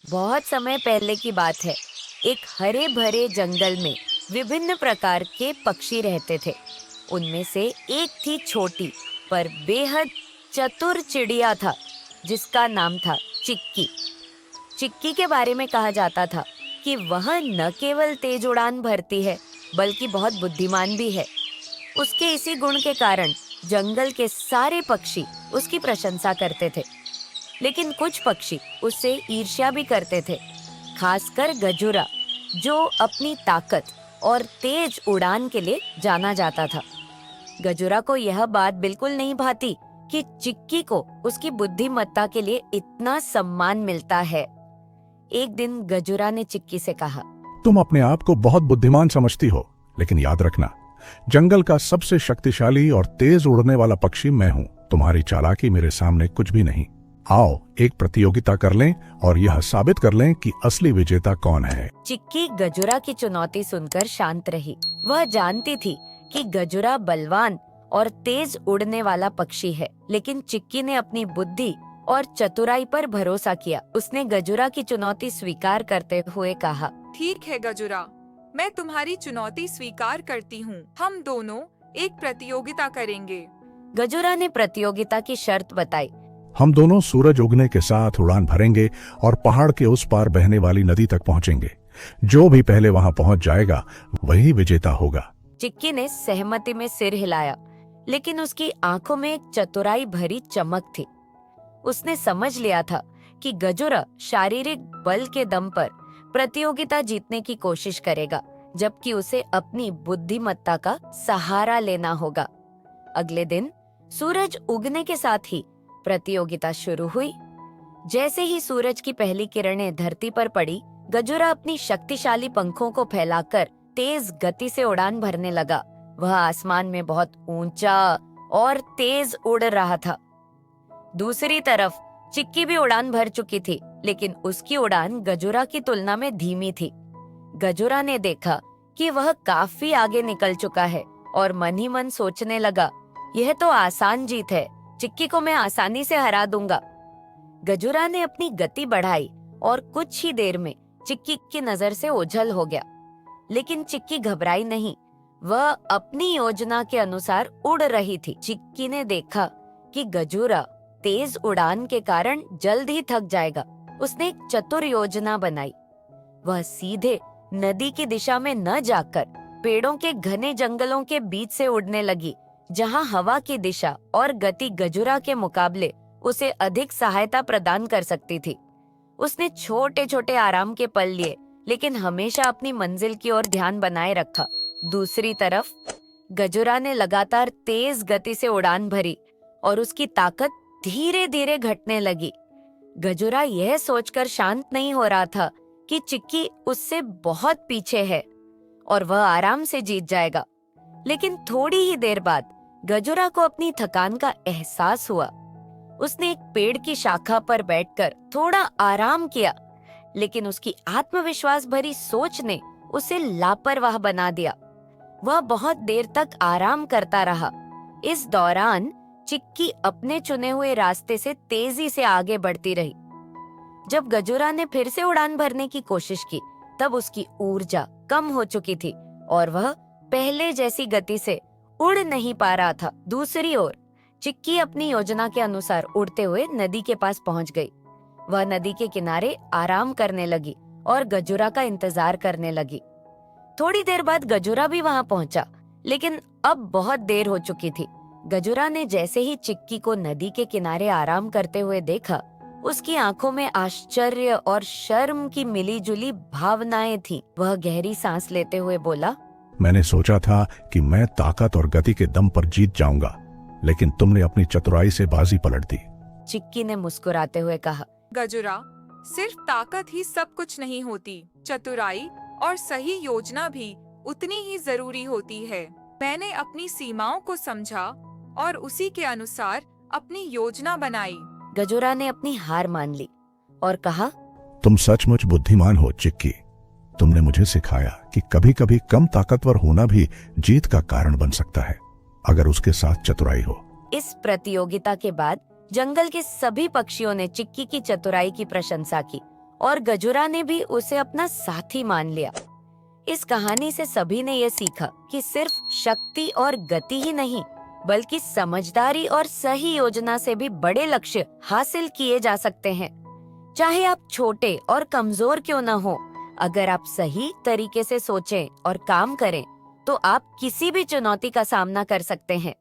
बहुत समय पहले की बात है। एक हरे भरे जंगल में विभिन्न प्रकार के पक्षी रहते थे। उनमें से एक थी छोटी पर बेहद चतुर चिड़िया था, जिसका नाम था चिक्की। चिक्की के बारे में कहा जाता था कि वह न केवल तेज उड़ान भरती है, बल्कि बहुत बुद्धिमान भी है। उसके इसी गुण के कारण जंगल के सारे पक्षी उसकी प्रशंसा करते थे। लेकिन कुछ पक्षी उससे ईर्ष्या भी करते थे, खासकर गजुरा, जो अपनी ताकत और तेज उड़ान के लिए जाना जाता था। गजुरा को यह बात बिल्कुल नहीं भाती कि चिक्की को उसकी बुद्धिमत्ता के लिए इतना सम्मान मिलता है। एक दिन गजुरा ने चिक्की से कहा, तुम अपने आप को बहुत बुद्धिमान समझती हो, लेकिन याद रखना, जंगल का सबसे शक्तिशाली और तेज उड़ने वाला पक्षी मैं हूँ। तुम्हारी चालाकी मेरे सामने कुछ भी नहीं। आओ एक प्रतियोगिता कर लें और यह साबित कर लें कि असली विजेता कौन है। चिक्की गजुरा की चुनौती सुनकर शांत रही। वह जानती थी कि गजुरा बलवान और तेज उड़ने वाला पक्षी है, लेकिन चिक्की ने अपनी बुद्धि और चतुराई पर भरोसा किया। उसने गजुरा की चुनौती स्वीकार करते हुए कहा, ठीक है गजुरा, मैं तुम्हारी चुनौती स्वीकार करती हूँ। हम दोनों एक प्रतियोगिता करेंगे। गजुरा ने प्रतियोगिता की शर्त बताई। हम दोनों सूरज उगने के साथ उड़ान भरेंगे और पहाड़ के उस पार बहने वाली नदी तक पहुंचेंगे। जो भी पहले वहां पहुंच जाएगा वही विजेता होगा। चिक्की ने सहमति में सिर हिलाया, लेकिन उसकी आंखों में एक चतुराई भरी चमक थी। उसने समझ लिया था कि गजुरा शारीरिक बल के दम पर प्रतियोगिता जीतने की कोशिश करेगा, जबकि उसे अपनी बुद्धिमत्ता का सहारा लेना होगा। अगले दिन सूरज उगने के साथ ही प्रतियोगिता शुरू हुई। जैसे ही सूरज की पहली किरणें धरती पर पड़ी, गजुरा अपनी शक्तिशाली पंखों को फैलाकर तेज गति से उड़ान भरने लगा। वह आसमान में बहुत ऊंचा और तेज उड़ रहा था। दूसरी तरफ चिक्की भी उड़ान भर चुकी थी, लेकिन उसकी उड़ान गजुरा की तुलना में धीमी थी। गजुरा ने देखा कि वह काफी आगे निकल चुका है और मन ही मन सोचने लगा, यह तो आसान जीत है, चिक्की को मैं आसानी से हरा दूंगा। गजुरा ने अपनी गति बढ़ाई और कुछ ही देर में चिक्की की नजर से ओझल हो गया। लेकिन चिक्की घबराई नहीं, वह अपनी योजना के अनुसार उड़ रही थी। चिक्की ने देखा कि गजुरा तेज उड़ान के कारण जल्द ही थक जाएगा। उसने एक चतुर योजना बनाई। वह सीधे नदी की दिशा में न जाकर पेड़ों के घने जंगलों के बीच से उड़ने लगी, जहां हवा की दिशा और गति गजुरा के मुकाबले उसे अधिक सहायता प्रदान कर सकती थी। उसने छोटे छोटे आराम के पल लिए, लेकिन हमेशा अपनी मंजिल की ओर ध्यान बनाए रखा। दूसरी तरफ गजुरा ने लगातार तेज गति से उड़ान भरी और उसकी ताकत धीरे धीरे घटने लगी। गजुरा यह सोचकर शांत नहीं हो रहा था कि चिक्की उससे बहुत पीछे है और वह आराम से जीत जाएगा। लेकिन थोड़ी ही देर बाद गजुरा को अपनी थकान का एहसास हुआ। उसने एक पेड़ की शाखा पर बैठकर थोड़ा आराम किया, लेकिन उसकी आत्मविश्वास भरी सोच ने उसे लापरवाह बना दिया। वह बहुत देर तक आराम करता रहा। इस दौरान चिक्की अपने चुने हुए रास्ते से तेजी से आगे बढ़ती रही। जब गजुरा ने फिर से उड़ान भरने की कोशिश की, तब उसकी ऊर्जा कम हो चुकी थी और वह पहले जैसी गति से उड़ नहीं पा रहा था। दूसरी ओर चिक्की अपनी योजना के अनुसार उड़ते हुए नदी के पास पहुंच गई। वह नदी के किनारे आराम करने लगी और गजुरा का इंतजार करने लगी। थोड़ी देर बाद गजुरा भी वहां पहुंचा, लेकिन अब बहुत देर हो चुकी थी। गजुरा ने जैसे ही चिक्की को नदी के किनारे आराम करते हुए देखा, उसकी आंखों में आश्चर्य और शर्म की मिलीजुली भावनाएं थीं। वह गहरी सांस लेते हुए बोला, मैंने सोचा था कि मैं ताकत और गति के दम पर जीत जाऊंगा, लेकिन तुमने अपनी चतुराई से बाजी पलट दी। चिक्की ने मुस्कुराते हुए कहा, गजुरा, सिर्फ ताकत ही सब कुछ नहीं होती, चतुराई और सही योजना भी उतनी ही जरूरी होती है। मैंने अपनी सीमाओं को समझा और उसी के अनुसार अपनी योजना बनाई। गजुरा ने अपनी हार मान ली और कहा, तुम सचमुच बुद्धिमान हो चिक्की। तुमने मुझे सिखाया कि कभी कभी कम ताकतवर होना भी जीत का कारण बन सकता है, अगर उसके साथ चतुराई हो। इस प्रतियोगिता के बाद जंगल के सभी पक्षियों ने चिक्की की चतुराई की प्रशंसा की और गजुरा ने भी उसे अपना साथी मान लिया। इस कहानी से सभी ने यह सीखा कि सिर्फ शक्ति और गति ही नहीं, बल्कि समझदारी और सही योजना से भी बड़े लक्ष्य हासिल किए जा सकते हैं। चाहे आप छोटे और कमजोर क्यों न हो, अगर आप सही तरीके से सोचें और काम करें, तो आप किसी भी चुनौती का सामना कर सकते हैं।